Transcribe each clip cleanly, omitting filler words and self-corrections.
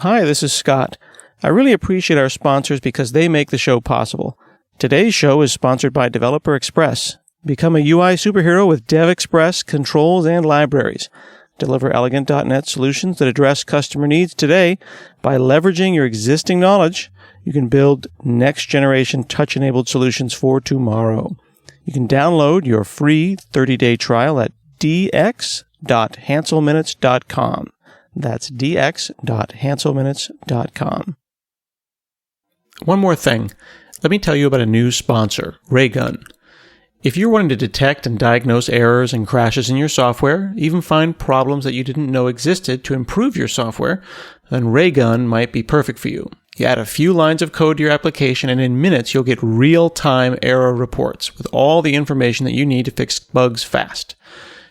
Hi, this is Scott. I really appreciate our sponsors because they make the show possible. Today's show is sponsored by Developer Express. Become a UI superhero with Dev Express controls and libraries. Deliver elegant .NET solutions that address customer needs today. By leveraging your existing knowledge, you can build next-generation touch-enabled solutions for tomorrow. You can download your free 30-day trial at dx.hanselminutes.com. That's dx.hanselminutes.com. One more thing. Let me tell you about a new sponsor, Raygun. If you're wanting to detect and diagnose errors and crashes in your software, even find problems that you didn't know existed to improve your software, then Raygun might be perfect for you. You add a few lines of code to your application, and in minutes you'll get real-time error reports with all the information that you need to fix bugs fast.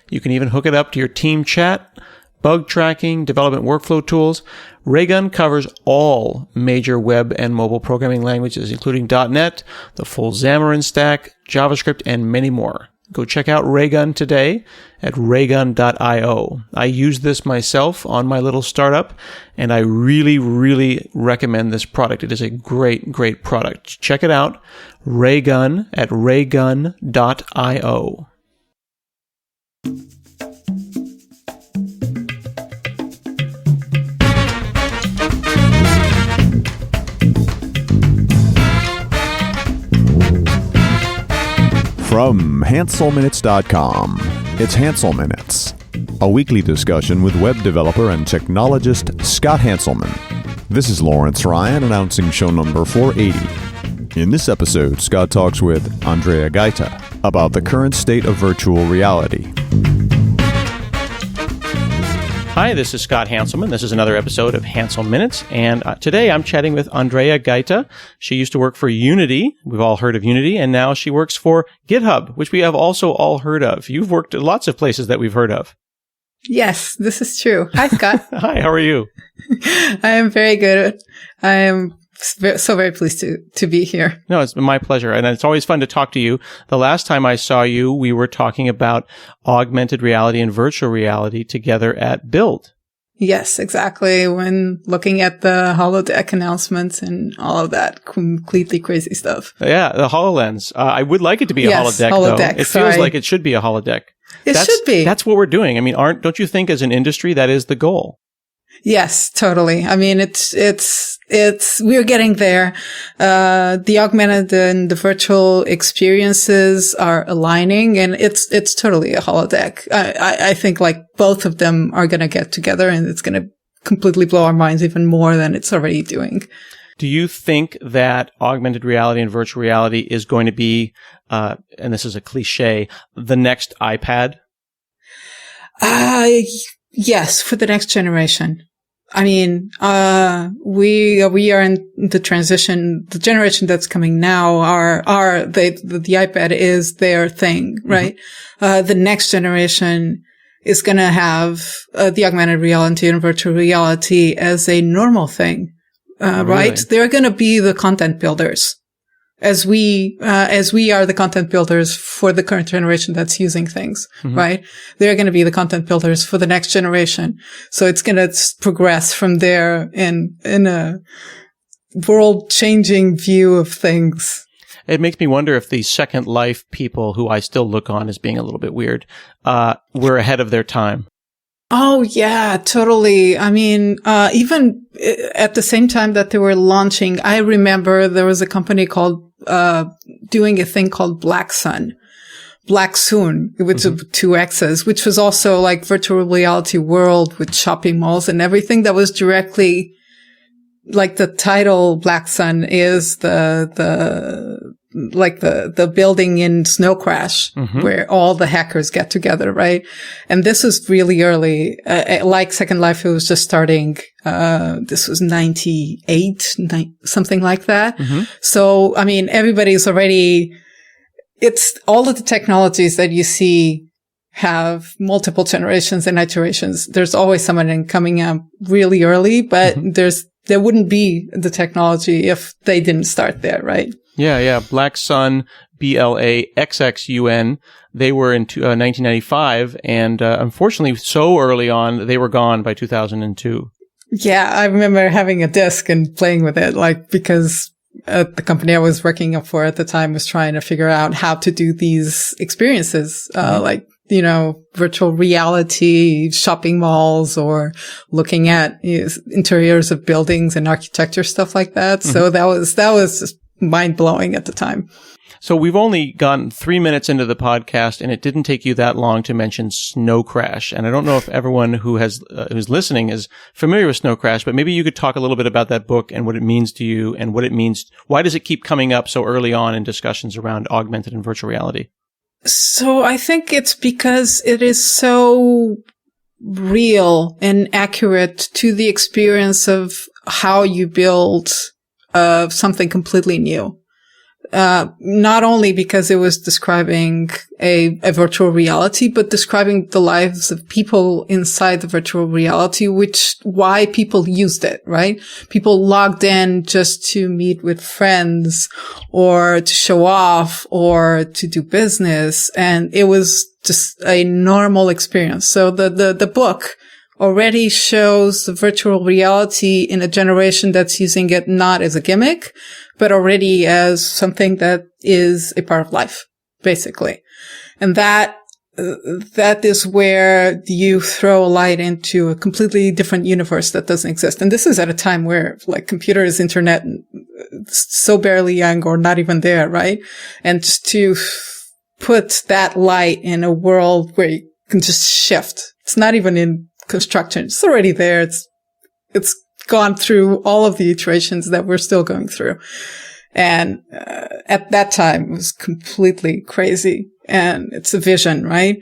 You can even hook it up to your team chat, bug tracking, development workflow tools. Raygun covers all major web and mobile programming languages, including .NET, the full Xamarin Stack, JavaScript, and many more. Go check out Raygun today at raygun.io. I use this myself on my little startup, and I really, really recommend this product. It is a great, great product. Check it out, Raygun at raygun.io. From HanselMinutes.com, it's Hansel Minutes, a weekly discussion with web developer and technologist Scott Hanselman. This is Lawrence Ryan announcing show number 480. In this episode, Scott talks with Andreia Gaita about the current state of virtual reality. Hi, this is Scott Hanselman. This is another episode of Hansel Minutes, and today I'm chatting with Andreia Gaita. She used to work for Unity. We've all heard of Unity, and now she works for GitHub, which we have also all heard of. You've worked at lots of places that we've heard of. Yes, this is true. Hi, Scott. Hi, how are you? I am very good. I am so very pleased to be here. No, it's been my pleasure. And it's always fun to talk to you. The last time I saw you, we were talking about augmented reality and virtual reality together at Build. Yes, exactly. When looking at the holodeck announcements and all of that completely crazy stuff. Yeah, the HoloLens. I would like it to be a holodeck, though. It feels like it should be a holodeck. It should be. That's what we're doing. I mean, don't you think as an industry that is the goal? Yes, totally. I mean, we're getting there. The augmented and the virtual experiences are aligning, and it's totally a holodeck. I think like both of them are going to get together, and it's going to completely blow our minds even more than it's already doing. Do you think that augmented reality and virtual reality is going to be, and this is a cliche, the next iPad? Yes, for the next generation. I mean, we are in the transition. The generation that's coming now the iPad is their thing, right? Mm-hmm. The next generation is going to have the augmented reality and virtual reality as a normal thing, right? They're going to be the content builders. As we are the content builders for the current generation that's using things, mm-hmm. right? They're going to be the content builders for the next generation. So it's going to progress from there in a world-changing view of things. It makes me wonder if the Second Life people, who I still look on as being a little bit weird, were ahead of their time. Oh, yeah, totally. I mean, even at the same time that they were launching, I remember there was a company doing a thing called Black Soon, with mm-hmm. 2 X's, which was also like virtual reality world with shopping malls and everything that was directly, like the title Black Sun is the building in Snow Crash, mm-hmm. where all the hackers get together, right? And this was really early. Like Second Life, it was just starting. This was 98, something like that. Mm-hmm. So, I mean, everybody's already, it's all of the technologies that you see have multiple generations and iterations. There's always someone coming up really early, but mm-hmm. there wouldn't be the technology if they didn't start there, right? Yeah. Black Sun, BLAXXUN. They were in 1995, and unfortunately, so early on, they were gone by 2002. Yeah, I remember having a disc and playing with it, like, because the company I was working for at the time was trying to figure out how to do these experiences, like, you know, virtual reality, shopping malls, or looking at interiors of buildings and architecture, stuff like that. So that was just mind blowing at the time. So we've only gotten 3 minutes into the podcast, and it didn't take you that long to mention Snow Crash. And I don't know if everyone who's listening is familiar with Snow Crash, but maybe you could talk a little bit about that book and what it means to you and what it means. Why does it keep coming up so early on in discussions around augmented and virtual reality? So I think it's because it is so real and accurate to the experience of how you build something completely new. Not only because it was describing a virtual reality, but describing the lives of people inside the virtual reality, why people used it, right? People logged in just to meet with friends or to show off or to do business. And it was just a normal experience. So the book already shows the virtual reality in a generation that's using it not as a gimmick, but already as something that is a part of life, basically. And that is where you throw a light into a completely different universe that doesn't exist. And this is at a time where, like, computers, internet, so barely young or not even there, right? And just to put that light in a world where you can just shift. It's not even in construction. It's already there. It's gone through all of the iterations that we're still going through. And at that time, it was completely crazy. And it's a vision, right?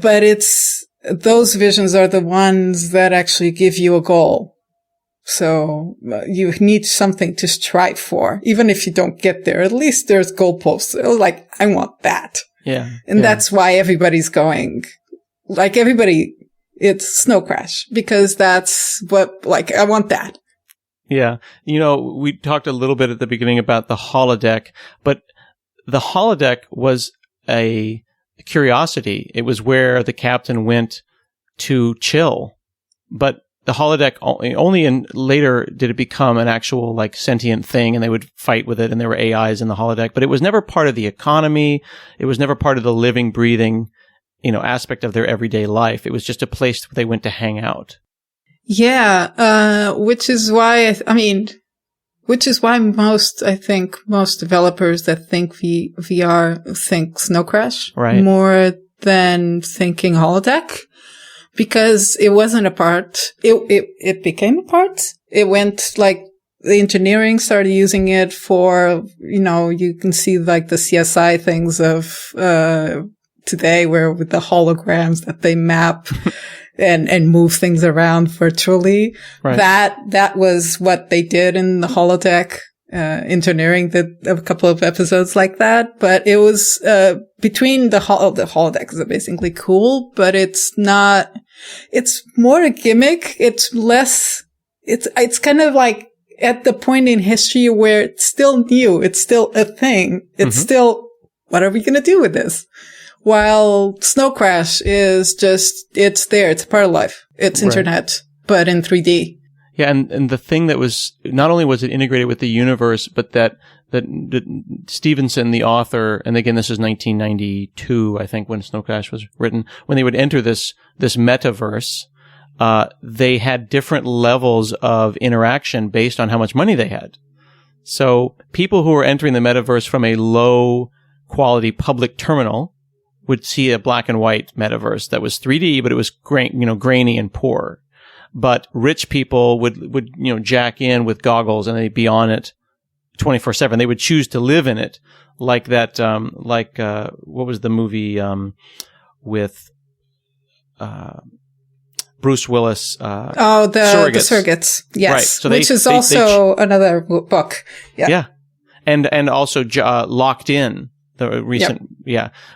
But those visions are the ones that actually give you a goal. So you need something to strive for. Even if you don't get there, at least there's goalposts. Like, I want that. Yeah. And that's why everybody's going, like, it's Snow Crash, because that's what, like, I want that. Yeah. You know, we talked a little bit at the beginning about the holodeck, but the holodeck was a curiosity. It was where the captain went to chill. But the holodeck only later did it become an actual, like, sentient thing, and they would fight with it, and there were AIs in the holodeck. But it was never part of the economy. It was never part of the living, breathing, aspect of their everyday life. It was just a place they went to hang out. Yeah, which is why most developers that think VR think Snow Crash, right, more than thinking holodeck, because it wasn't a part. It became a part. It went, like, the engineering started using it for, you can see, like, the CSI things of today, where with the holograms that they map and move things around virtually. Right. That was what they did in the holodeck. Engineering did a couple of episodes like that, but it was between the holodecks are basically cool, but it's more a gimmick. It's kind of like at the point in history where it's still new, it's still a thing, it's still, what are we going to do with this? While Snow Crash is just, it's there. It's a part of life. It's internet, but in 3D. Yeah. And the thing that was, not only was it integrated with the universe, but that Stevenson, the author, and again, this is 1992, I think, when Snow Crash was written, when they would enter this metaverse, they had different levels of interaction based on how much money they had. So people who were entering the metaverse from a low quality public terminal would see a black and white metaverse that was 3D, but it was grainy and poor. But rich people would jack in with goggles and they'd be on it 24/7. They would choose to live in it, like that. What was the movie with Bruce Willis? The Surrogates. Yes, right. So which is also another book. Yeah, yeah, and also Locked In. The recent,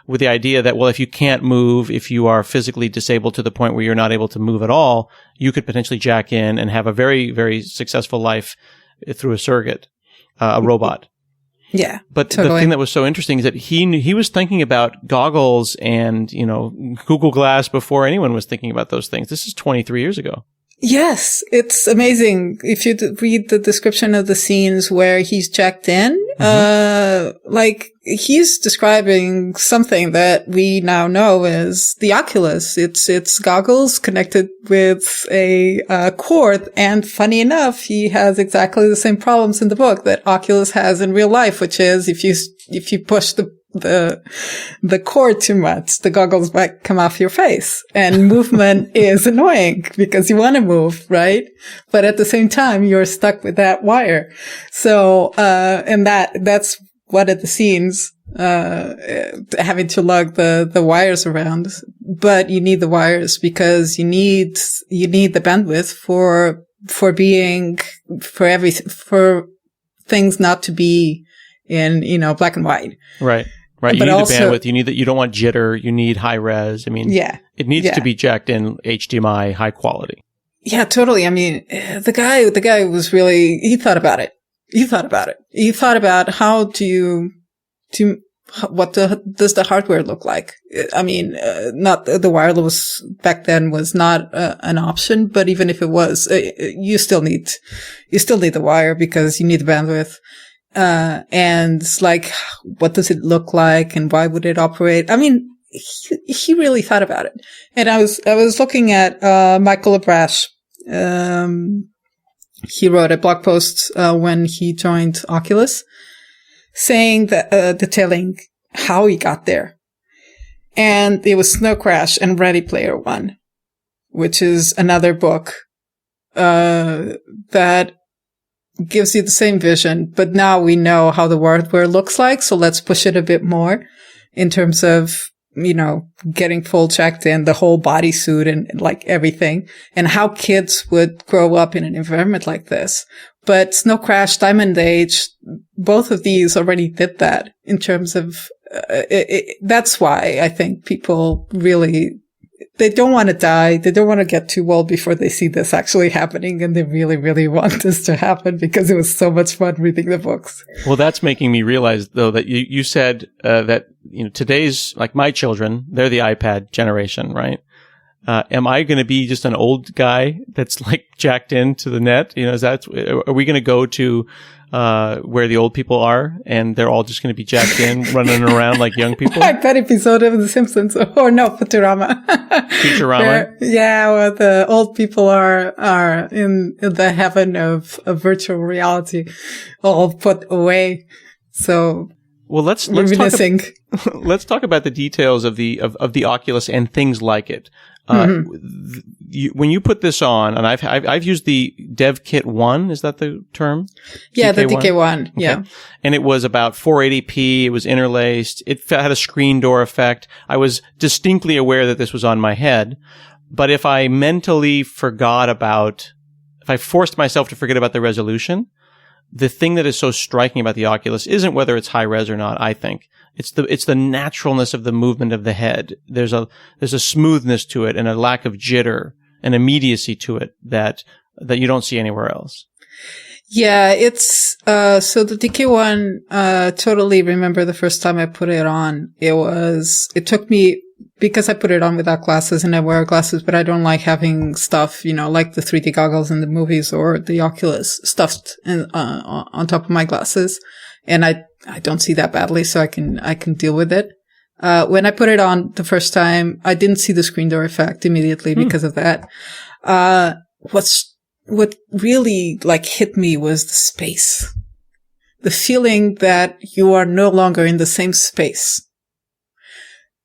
with the idea that, well, if you can't move, if you are physically disabled to the point where you're not able to move at all, you could potentially jack in and have a very, very successful life through a surrogate, a robot. Yeah. But totally. The thing that was so interesting is that he was thinking about goggles and, Google Glass before anyone was thinking about those things. This is 23 years ago. Yes, it's amazing. If you read the description of the scenes where he's jacked in, like he's describing something that we now know as the Oculus. It's goggles connected with a cord, and funny enough, he has exactly the same problems in the book that Oculus has in real life, which is if you push the cord too much, the goggles might come off your face, and movement is annoying because you want to move, right? But at the same time, you're stuck with that wire. So, and that's one of the scenes, having to lug the wires around. But you need the wires because you need the bandwidth for things not to be in, black and white. Right. Right. You need the bandwidth. You don't want jitter. You need high res. I mean, it needs to be jacked in HDMI high quality. Yeah, totally. I mean, the guy was really, he thought about it. He thought about what does the hardware look like? I mean, not the wireless back then was not an option, but even if it was, you still need the wire because you need the bandwidth. And like, what does it look like and why would it operate? I mean, he really thought about it. And I was looking at, Michael Abrash. He wrote a blog post, when he joined Oculus saying that, detailing how he got there. And it was Snow Crash and Ready Player One, which is another book, that gives you the same vision, but now we know how the hardware looks like, so let's push it a bit more in terms of, getting full checked in, the whole bodysuit and like everything, and how kids would grow up in an environment like this. But Snow Crash, Diamond Age, both of these already did that in terms of, that's why I think people really, they don't want to die. They don't want to get too old before they see this actually happening. And they really, really want this to happen because it was so much fun reading the books. Well, that's making me realize, though, that you said that, today's, like my children, they're the iPad generation, right? Am I going to be just an old guy that's like jacked into the net? Are we going to go to where the old people are and they're all just going to be jacked in, running around like young people? Like that episode of The Simpsons, or no, Futurama. Where the old people are in the heaven of virtual reality, all put away. So. Well, let's talk about the details of the Oculus and things like it. When you put this on, and I've used the Dev Kit 1, is that the term? Yeah, the DK1. Okay. Yeah. And it was about 480p. It was interlaced. It had a screen door effect. I was distinctly aware that this was on my head. But if I forced myself to forget about the resolution, the thing that is so striking about the Oculus isn't whether it's high res or not, I think. It's the naturalness of the movement of the head. There's a smoothness to it and a lack of jitter and immediacy to it that you don't see anywhere else. Yeah, it's, so the DK1, totally remember the first time I put it on. It took me, because I put it on without glasses and I wear glasses, but I don't like having stuff, like the 3D goggles in the movies or the Oculus stuffed on top of my glasses. And I don't see that badly, so I can deal with it. When I put it on the first time, I didn't see the screen door effect immediately because of that. What really hit me was the space. The feeling that you are no longer in the same space.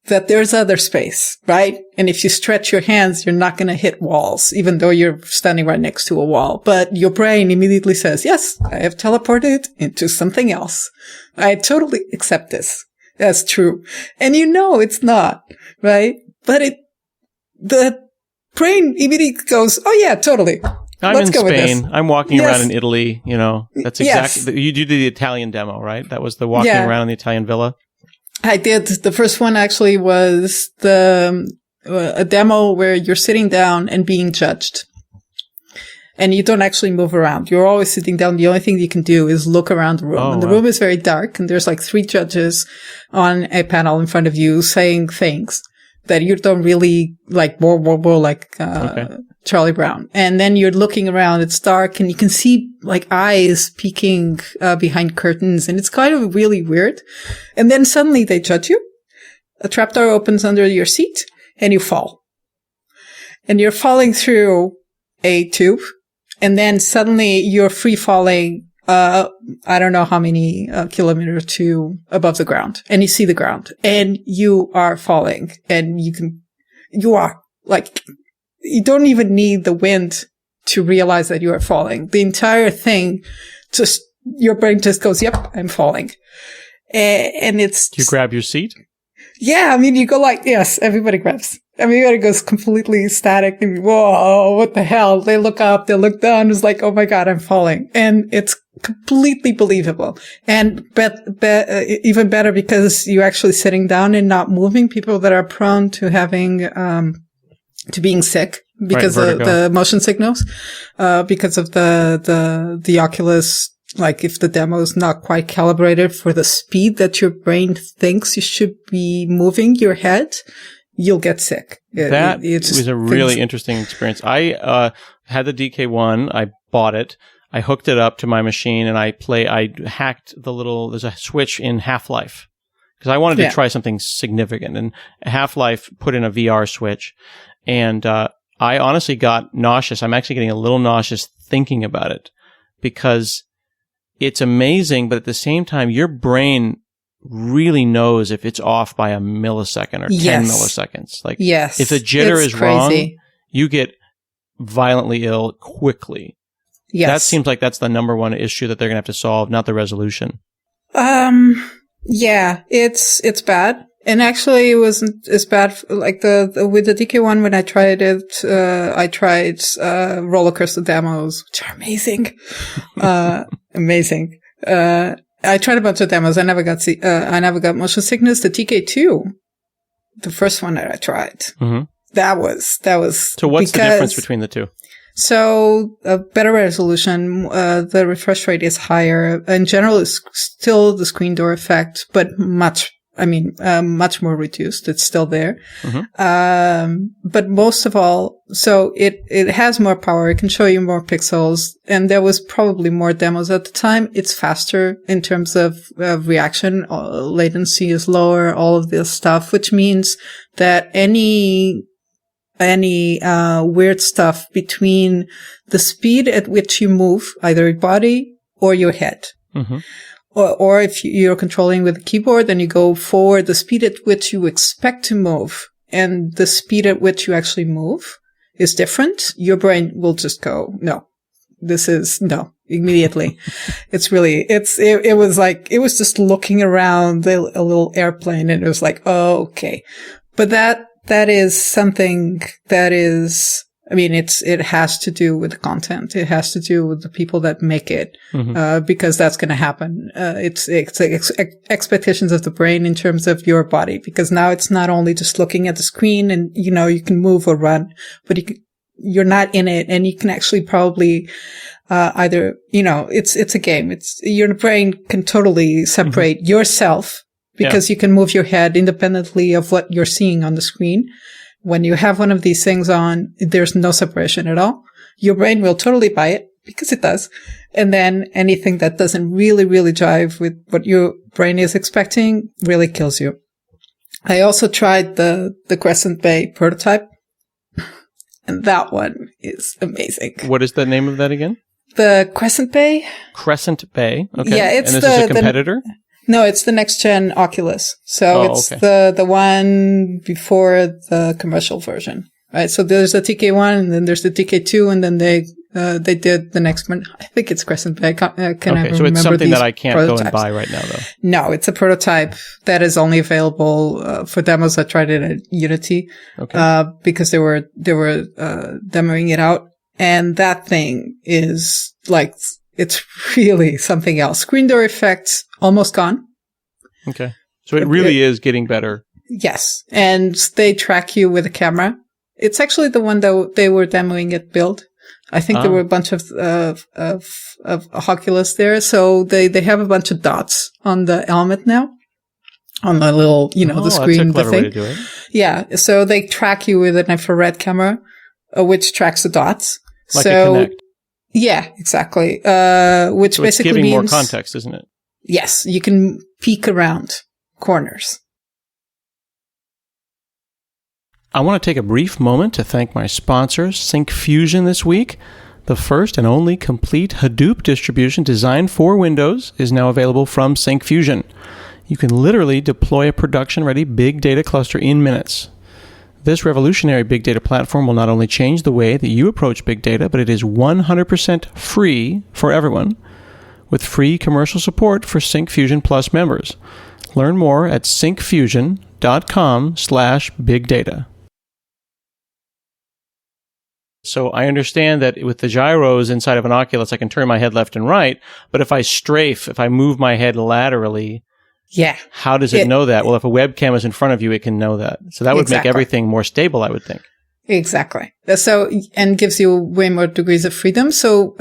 That there's other space, right? And if you stretch your hands, you're not going to hit walls, even though you're standing right next to a wall. But your brain immediately says, yes, I have teleported into something else. I totally accept this as true. And it's not, right? But the brain immediately goes, oh yeah, totally. Let's go with this. I'm in Spain. I'm walking around in Italy, that's exactly, you do the Italian demo, right? That was the walking around in the Italian villa. I did. The first one actually was a demo where you're sitting down and being judged. And you don't actually move around. You're always sitting down. The only thing you can do is look around the room. Oh, and the room is very dark. And there's 3 judges on a panel in front of you saying things that you don't really okay. Charlie Brown. And then you're looking around, it's dark, and you can see like eyes peeking behind curtains, and it's kind of really weird. And then suddenly they judge you. A trapdoor opens under your seat, and you fall. And you're falling through a tube, and then suddenly you're free falling, I don't know how many kilometers to above the ground, and you see the ground, and you are falling, and you are like, you don't even need the wind to realize that you are falling. The entire thing your brain just goes, yep, I'm falling. And it's... Do you grab your seat? Yeah, I mean, you go like, yes, everybody grabs. Everybody goes completely static and, whoa, what the hell? They look up, they look down, it's like, oh my God, I'm falling. And it's completely believable. And even better because you're actually sitting down and not moving. People that are prone to having, to being sick because of the motion signals, because of the Oculus. Like if the demo is not quite calibrated for the speed that your brain thinks you should be moving your head, you'll get sick. That was a really interesting experience. I had the DK1. I bought it. I hooked it up to my machine, and I hacked there's a switch in Half-Life because I wanted to try something significant. And Half-Life put in a VR switch, and I honestly got nauseous. I'm actually getting a little nauseous thinking about it because it's amazing, but at the same time, your brain really knows if it's off by a millisecond or 10 milliseconds. Like, if the jitter is wrong, you get violently ill quickly. Yes. That seems like that's the number one issue that they're going to have to solve, not the resolution. Yeah, it's bad. And actually, it wasn't as bad with the DK1 when I tried it. I tried roller coaster demos, which are amazing, amazing. I tried a bunch of demos. I never got motion sickness. The TK2, the first one that I tried, that was. So what's the difference between the two? So a better resolution, the refresh rate is higher. In general, it's still the screen door effect, but much more reduced. It's still there. But most of all, so it has more power. It can show you more pixels. And there was probably more demos at the time. It's faster in terms of reaction. Latency is lower, all of this stuff, which means that any weird stuff between the speed at which you move, either your body or your head. Or if you're controlling with the keyboard, then you go forward, the speed at which you expect to move and the speed at which you actually move is different. Your brain will just go, no, immediately. It was just looking around a little airplane and it was like, oh, okay. But that is something that is, it has to do with the content. It has to do with the people that make it, because that's going to happen. It's expectations of the brain in terms of your body, because now it's not only just looking at the screen and, you can move or run, but you're not in it and you can actually probably, it's a game. Your brain can totally separate yourself because you can move your head independently of what you're seeing on the screen. When you have one of these things on, there's no separation at all. Your brain will totally buy it because it does. And then anything that doesn't really, really jive with what your brain is expecting really kills you. I also tried the Crescent Bay prototype, and that one is amazing. What is the name of that again? The Crescent Bay. Crescent Bay. Okay. Yeah, and this is a competitor? No, it's the next gen Oculus. So it's the one before the commercial version, right? So there's the TK1 and then there's the TK2 and then they did the next one. I think it's Crescent Bay. Can I remember so it's something that I can't prototypes. Go and buy right now though. No, it's a prototype that is only available for demos. I tried it at Unity, because they were demoing it out. And that thing is like, it's really something else. Screen door effects almost gone. Okay. So it really is getting better. Yes. And they track you with a camera. It's actually the one that they were demoing at Build. I think there were a bunch of Oculus there. So they have a bunch of dots on the helmet now. On the little, the screen, that's a clever the thing. Way to do it. Yeah. So they track you with an infrared camera. which tracks the dots. Like a Kinect. Yeah, exactly. Which So basically it's giving means more context, isn't it? yes, you can peek around corners. I want to take a brief moment to thank my sponsors, Syncfusion, this week. The first and only complete Hadoop distribution designed for Windows is now available from Syncfusion. You can literally deploy a production-ready big data cluster in minutes. This revolutionary big data platform will not only change the way that you approach big data, but it is 100% free for everyone, with free commercial support for Syncfusion Plus members. Learn more at syncfusion.com/bigdata. So I understand that with the gyros inside of an Oculus, I can turn my head left and right, but if I move my head laterally, yeah, how does it know that? Well, if a webcam is in front of you, it can know that. So that would make everything more stable, I would think. Exactly. So, and gives you way more degrees of freedom. So,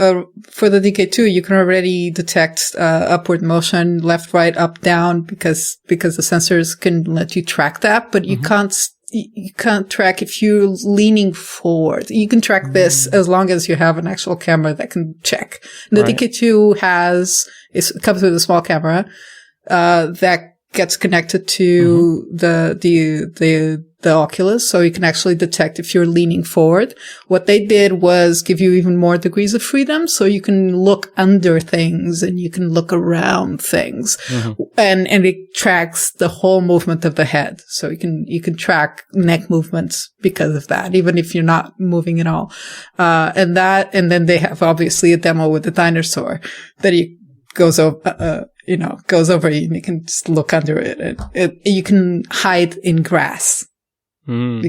for the DK2, you can already detect, upward motion, left, right, up, down, because the sensors can let you track that, but you can't track if you're leaning forward. You can track this as long as you have an actual camera that can check. The DK2 comes with a small camera, that gets connected to the Oculus, so you can actually detect if you're leaning forward. What they did was give you even more degrees of freedom, so you can look under things and you can look around things. And it tracks the whole movement of the head. So you can track neck movements because of that, even if you're not moving at all. And then they have obviously a demo with the dinosaur that goes over you and you can just look under it. And you can hide in grass. I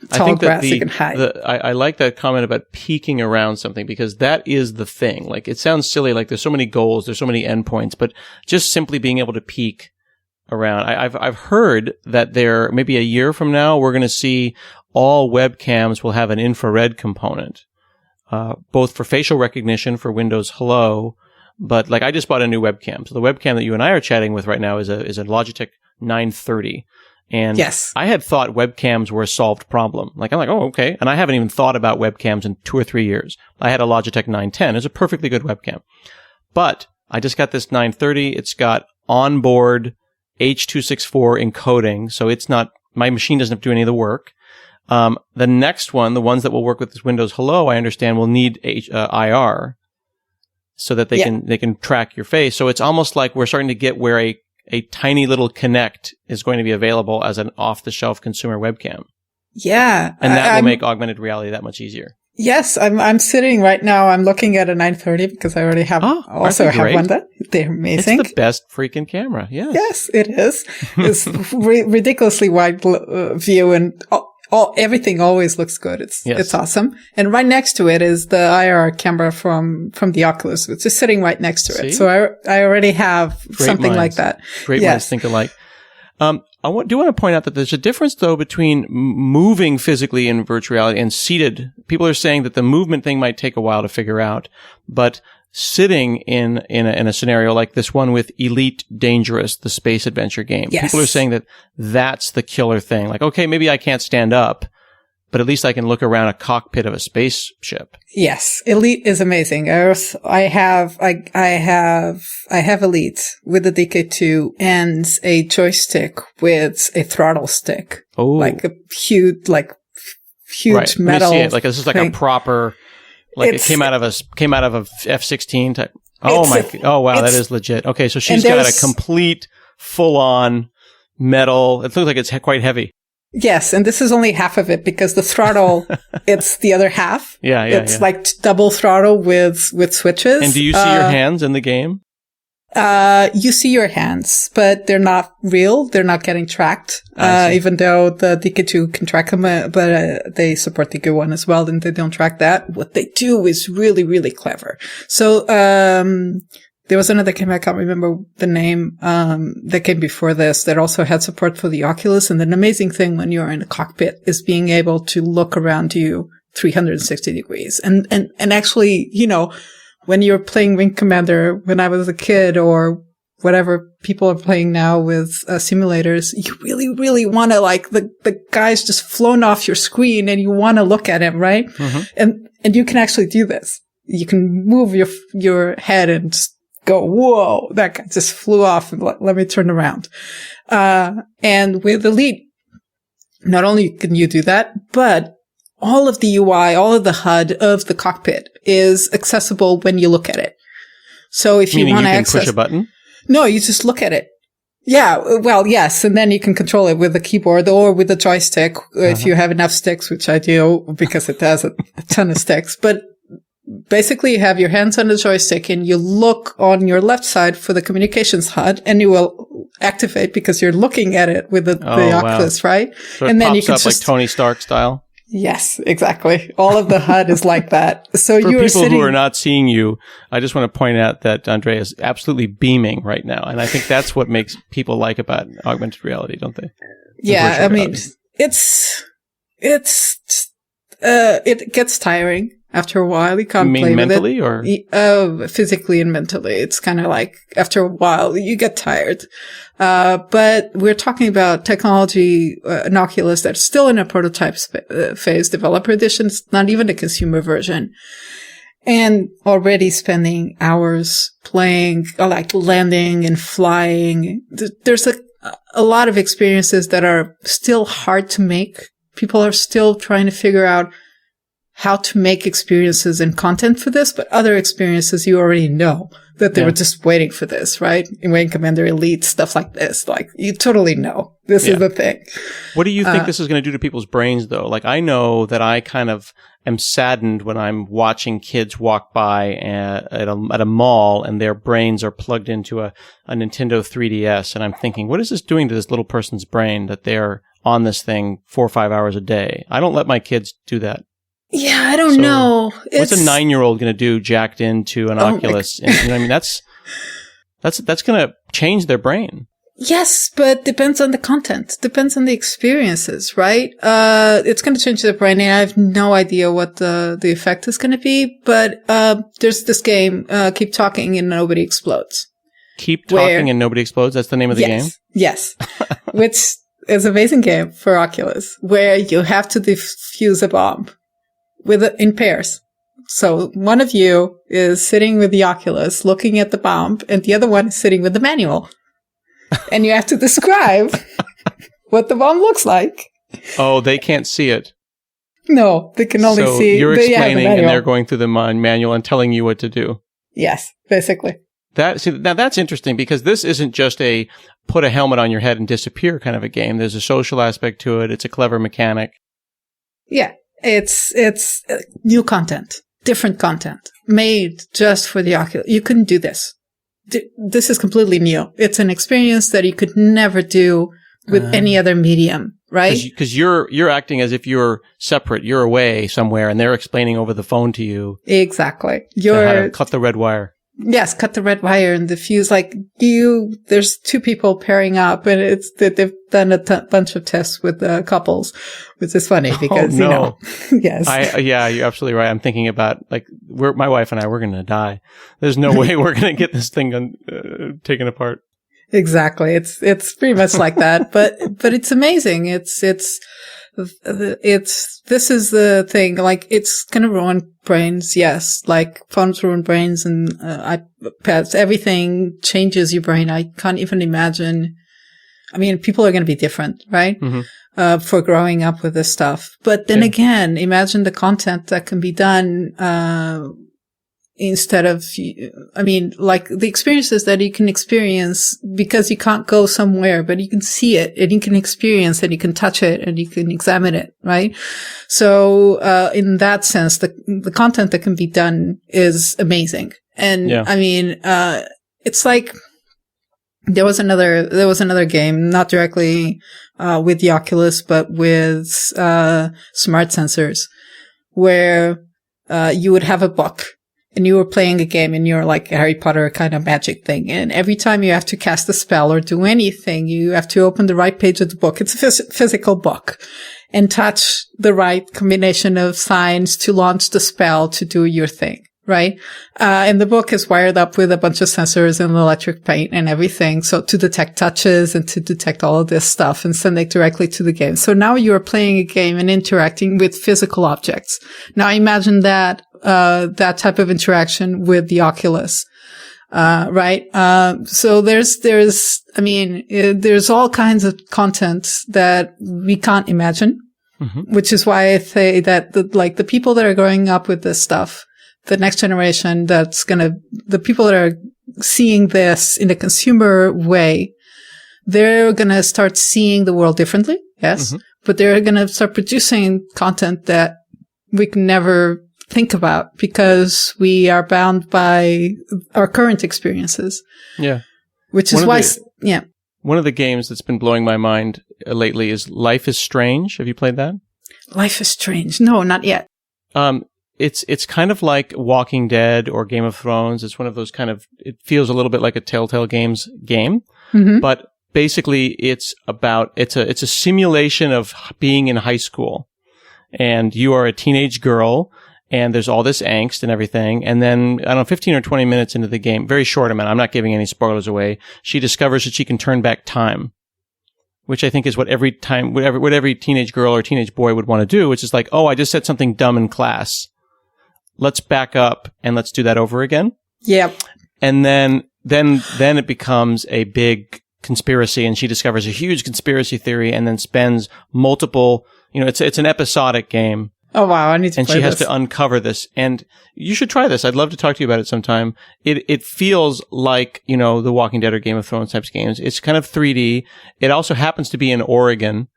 think that you can hide. I like that comment about peeking around something, because that is the thing. Like, it sounds silly, like there's so many goals, there's so many endpoints, but just simply being able to peek around. I've heard that maybe a year from now, we're going to see all webcams will have an infrared component, both for facial recognition for Windows Hello. But like, I just bought a new webcam. So the webcam that you and I are chatting with right now is a Logitech 930. And yes, I had thought webcams were a solved problem. Like, I'm like, oh, okay. And I haven't even thought about webcams in 2 or 3 years. I had a Logitech 910. It's a perfectly good webcam. But I just got this 930. It's got onboard H.264 encoding. So my machine doesn't have to do any of the work. The next one, the ones that will work with this Windows Hello, I understand will need IR. So that they can track your face. So it's almost like we're starting to get where a tiny little Kinect is going to be available as an off-the-shelf consumer webcam. Yeah. And that will make augmented reality that much easier. Yes, I'm sitting right now. I'm looking at a 930 because I already have one that they're amazing. It's the best freaking camera. Yes. Yes, it is. It's ridiculously wide view, and everything always looks good. It's awesome. And right next to it is the IR camera from the Oculus. It's just sitting right next to it. So I already have something like that. Great minds think alike. I do want to point out that there's a difference, though, between moving physically in virtual reality and seated. People are saying that the movement thing might take a while to figure out, but sitting in a scenario like this one with Elite Dangerous, the space adventure game, people are saying that that's the killer thing. Like, okay, maybe I can't stand up, but at least I can look around a cockpit of a spaceship. Yes, Elite is amazing. I have Elite with the DK2 and a joystick with a throttle stick. Oh, like a huge right. metal. Let me see it. Like, this is like a proper. Like, it came out of a F-16 type. Oh wow, that is legit. Okay, so she's got a complete, full-on metal. It looks like it's quite heavy. Yes, and this is only half of it because the throttle, it's the other half. It's like double throttle with switches. And do you see your hands in the game? You see your hands, but they're not real. They're not getting tracked. Even though the DK2 can track them, but they support DK1 as well, and they don't track that. What they do is really, really clever. So, there was another game, I can't remember the name, that came before this that also had support for the Oculus. And an amazing thing when you're in a cockpit is being able to look around you 360 degrees. And actually, when you're playing Wing Commander when I was a kid, or whatever people are playing now with simulators, you really, really want to like the guy's just flown off your screen and you want to look at him, right? Mm-hmm. And you can actually do this. You can move your head and just go, whoa, that guy just flew off and let me turn around. And with Elite, not only can you do that, but all of the UI, all of the HUD of the cockpit is accessible when you look at it. So if you want to access, push a button? No, you just look at it. Yeah, well, yes, and then you can control it with the keyboard or with the joystick if you have enough sticks, which I do because it has a ton of sticks. But basically, you have your hands on the joystick and you look on your left side for the communications HUD, and you will activate because you're looking at it with the Oculus, right? So and then you can like Tony Stark style. Yes, exactly. All of the HUD is like that. So for people who are not seeing you, I just want to point out that Andreia is absolutely beaming right now, and I think that's what makes people like about augmented reality, don't they? Yeah, I mean, it gets tiring after a while. You can't play mentally with it. Or physically and mentally. It's kind of like after a while you get tired. But we're talking about technology, an Oculus that's still in a prototype phase, developer edition. It's not even a consumer version. And already spending hours playing, or like landing and flying. There's a lot of experiences that are still hard to make. People are still trying to figure out how to make experiences and content for this, but other experiences you already know that they were just waiting for this, right? In Wing Commander Elite, stuff like this. Like, you totally know this is the thing. What do you think this is going to do to people's brains, though? Like, I know that I kind of am saddened when I'm watching kids walk by at a mall and their brains are plugged into a Nintendo 3DS, and I'm thinking, what is this doing to this little person's brain that they're on this thing 4 or 5 hours a day? I don't let my kids do that. Yeah, I don't know. What's a 9-year-old going to do jacked into an Oculus? And, you know what I mean? That's going to change their brain. Yes, but depends on the content. Depends on the experiences, right? It's going to change their brain. And I have no idea what the effect is going to be. But there's this game, Keep Talking and Nobody Explodes. Keep Talking and Nobody Explodes? That's the name of the game? Yes. Which is an amazing game for Oculus, where you have to defuse a bomb. In pairs. So one of you is sitting with the Oculus looking at the bomb, and the other one is sitting with the manual. And you have to describe what the bomb looks like. Oh, they can't see it. No, they can only see. You're explaining, and they're going through the manual and telling you what to do. Yes, basically. Now that's interesting, because this isn't just a put a helmet on your head and disappear kind of a game. There's a social aspect to it. It's a clever mechanic. Yeah. It's new content, different content made just for the Oculus. You couldn't do this. This is completely new. It's an experience that you could never do with any other medium, right? Because you're acting as if you're separate. You're away somewhere, and they're explaining over the phone to you. Exactly. How to cut the red wire. Yes, cut the red wire and diffuse. Like there's two people pairing up, and they've done a bunch of tests with couples, which is funny because you know, yes, you're absolutely right. I'm thinking about like my wife and I, we're going to die. There's no way we're going to get this thing taken apart. Exactly. It's pretty much like that, but it's amazing. This is the thing, like, it's gonna ruin brains, yes, like phones ruin brains and iPads, everything changes your brain. I can't even imagine. I mean, people are gonna be different, right? Mm-hmm. For growing up with this stuff. But then again, imagine the content that can be done, instead of, I mean, like the experiences that you can experience because you can't go somewhere, but you can see it and you can experience and you can touch it and you can examine it, right? So, in that sense, the content that can be done is amazing. And I mean, it's like, there was another game, not directly, with the Oculus, but with, smart sensors where, you would have a book. And you were playing a game and you're like a Harry Potter kind of magic thing. And every time you have to cast a spell or do anything, you have to open the right page of the book. It's a physical book, and touch the right combination of signs to launch the spell to do your thing. right? And the book is wired up with a bunch of sensors and electric paint and everything. So to detect touches and to detect all of this stuff and send it directly to the game. So now you're playing a game and interacting with physical objects. Now imagine that type of interaction with the Oculus. Right? So there's all kinds of content that we can't imagine, which is why I say that the people that are growing up with this stuff, the next generation the people that are seeing this in a consumer way, they're going to start seeing the world differently. Yes. But they're going to start producing content that we can never think about because we are bound by our current experiences. Yeah. Which is why, One of the games that's been blowing my mind lately is Life is Strange. Have you played that? Life is Strange. No, not yet. It's kind of like Walking Dead or Game of Thrones. It's one of those it feels a little bit like a Telltale Games game, but basically it's a simulation of being in high school, and you are a teenage girl, and there's all this angst and everything. And then, I don't know, 15 or 20 minutes into the game, very short amount, I'm not giving any spoilers away, she discovers that she can turn back time, which I think is what every teenage girl or teenage boy would want to do, which is like, oh, I just said something dumb in class. Let's back up and let's do that over again. Yep. And then it becomes a big conspiracy, and she discovers a huge conspiracy theory and then spends multiple, it's an episodic game. Oh, wow. I need to play this. And she has to uncover this. And you should try this. I'd love to talk to you about it sometime. It feels like, the Walking Dead or Game of Thrones types of games. It's kind of 3D. It also happens to be in Oregon,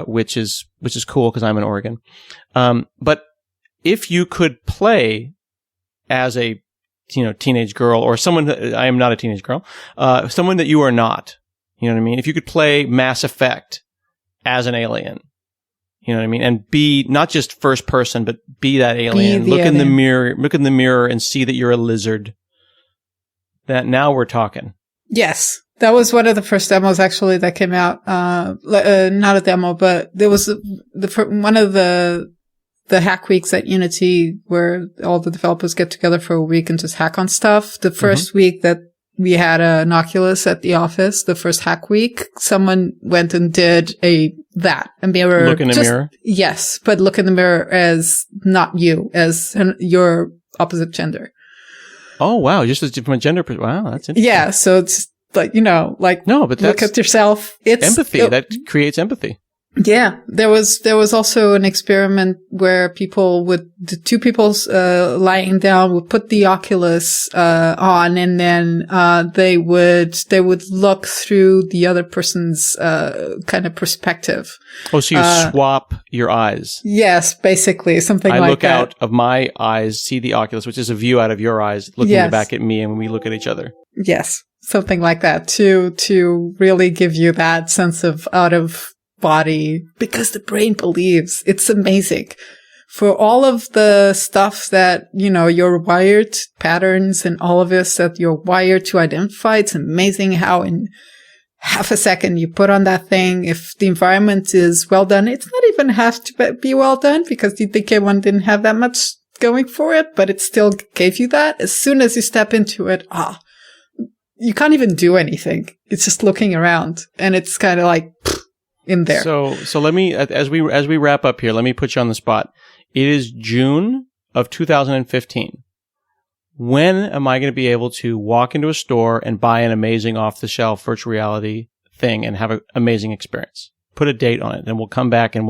which is cool because I'm in Oregon. But if you could play as a, teenage girl or someone that, I am not a teenage girl, someone that you are not, you know what I mean? If you could play Mass Effect as an alien, you know what I mean? And be not just first person, but be that alien. Look in the mirror and see that you're a lizard. That now we're talking. Yes. That was one of the first demos actually that came out. Not a demo, but there was one of the hack weeks at Unity where all the developers get together for a week and just hack on stuff. The first week that we had an Oculus at the office, the first hack week, someone went and did a mirror. Look in the mirror? Yes, but look in the mirror as not you, as your opposite gender. Oh, wow. Just from a gender perspective. Wow, that's interesting. Yeah, so it's like, no, but look at yourself. It's empathy. That creates empathy. Yeah, there was also an experiment where the two people lying down would put the Oculus on, and then they would look through the other person's kind of perspective. Oh, so you swap your eyes? Yes, basically something like that. I look out of my eyes, see the Oculus, which is a view out of your eyes, looking back at me, and we look at each other. Yes, something like that to really give you that sense of out of body, because the brain believes. It's amazing. For all of the stuff that, your wired patterns and all of this that you're wired to identify, it's amazing how in half a second you put on that thing. If the environment is well done, it's not even have to be well done because the DK1 didn't have that much going for it, but it still gave you that. As soon as you step into it, you can't even do anything. It's just looking around, and it's kind of like in there. So let me, as we wrap up here, let me put you on the spot. It is June of 2015. When am I going to be able to walk into a store and buy an amazing off-the-shelf virtual reality thing and have an amazing experience? Put a date on it, and we'll come back and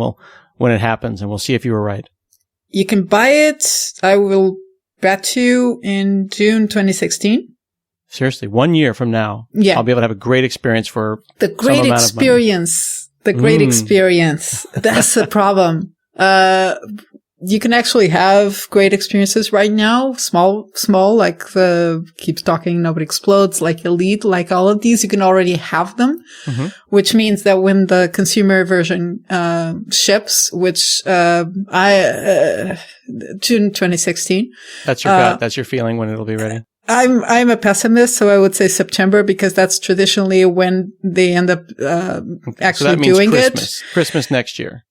when it happens, and we'll see if you were right. You can buy it, I will bet you, in June 2016. Seriously, 1 year from now, I'll be able to have a great experience for the great experience. The great experience. That's the problem. You can actually have great experiences right now. Small, like the Keeps Talking, Nobody Explodes, like Elite, like all of these. You can already have them, which means that when the consumer version, ships, which, June 2016. That's your gut. That's your feeling when it'll be ready. I'm a pessimist, so I would say September, because that's traditionally when they end up actually so that means doing Christmas. Christmas next year.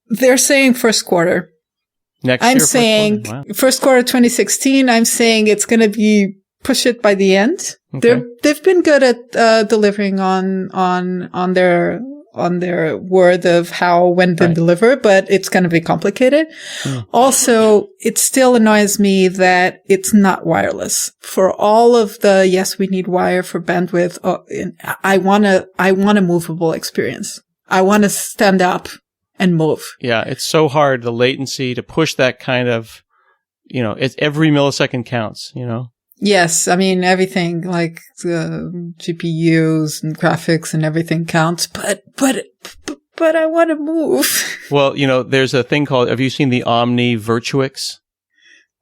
They're saying first quarter. Next I'm year, saying wow. first quarter 2016. I'm saying it's going to be push it by the end. Okay. They've been good at delivering on their word of how, when to deliver, but it's going to be complicated. Also, it still annoys me that it's not wireless. For all of the, yes, we need wire for bandwidth. I want a movable experience. I want to stand up and move. Yeah, it's so hard, the latency, to push that kind of, it's every millisecond counts, Yes, I mean, everything like the GPUs and graphics and everything counts, but I want to move. Well, there's a thing called, have you seen the Omni Virtuix?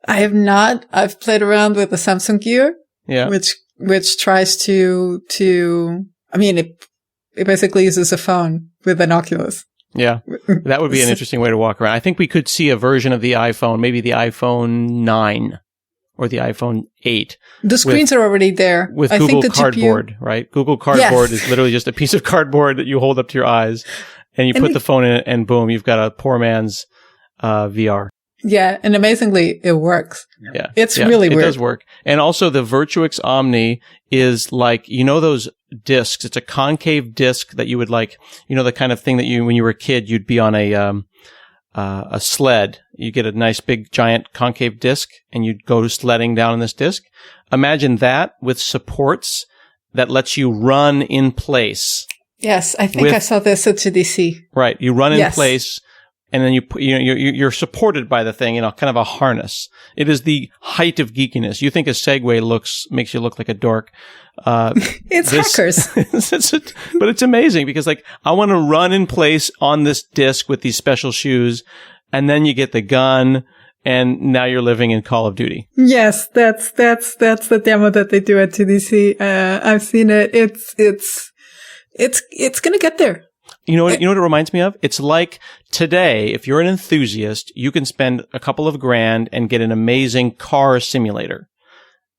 I have not. I've played around with the Samsung Gear. Yeah. Which tries to, I mean, it basically uses a phone with an Oculus. Yeah. That would be an interesting way to walk around. I think we could see a version of the iPhone, maybe the iPhone 9 or the iPhone 8. The screens are already there. With I Google think the Cardboard, right? Google Cardboard is literally just a piece of cardboard that you hold up to your eyes and you put the phone in it and boom, you've got a poor man's VR. Yeah, and amazingly, it works. Yeah. It's really weird. It does work. And also the Virtuix Omni is like, those discs. It's a concave disc that you would like, the kind of thing that when you were a kid, you'd be on a sled. You get a nice big giant concave disc and you'd go sledding down on this disc. Imagine that with supports that lets you run in place. Yes, I think I saw this at GDC. Right. You run in place. And then you're supported by the thing, kind of a harness. It is the height of geekiness. You think a Segway makes you look like a dork. It's hackers. But it's amazing because I want to run in place on this disc with these special shoes. And then you get the gun and now you're living in Call of Duty. Yes, that's the demo that they do at GDC. I've seen it. It's going to get there. You know what it reminds me of? It's like today, if you're an enthusiast, you can spend a couple of grand and get an amazing car simulator.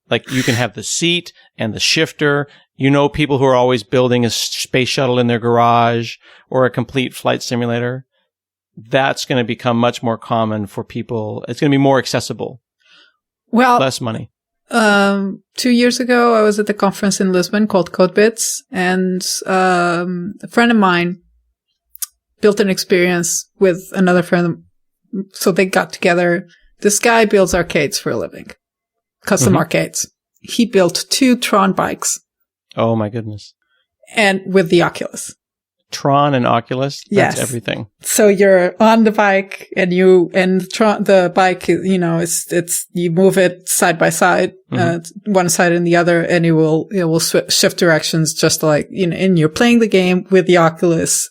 Like you can have the seat and the shifter. People who are always building a space shuttle in their garage or a complete flight simulator. That's going to become much more common for people. It's going to be more accessible. Well, less money. 2 years ago, I was at the conference in Lisbon called CodeBits, and a friend of mine built an experience with another friend. So they got together. This guy builds arcades for a living. Custom arcades. He built 2 Tron bikes. Oh my goodness. And with the Oculus. Tron and Oculus? That's everything. So you're on the bike and the bike, you move it side by side, one side and the other, and it will shift directions just like, and you're playing the game with the Oculus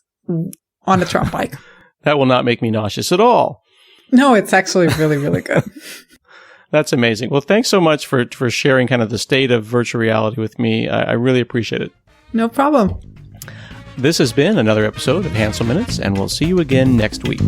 on a Tron bike. That will not make me nauseous at all. No, it's actually really, really good. That's amazing. Well, thanks so much for sharing kind of the state of virtual reality with me. I really appreciate it. No problem. This has been another episode of Hansel Minutes, and we'll see you again next week.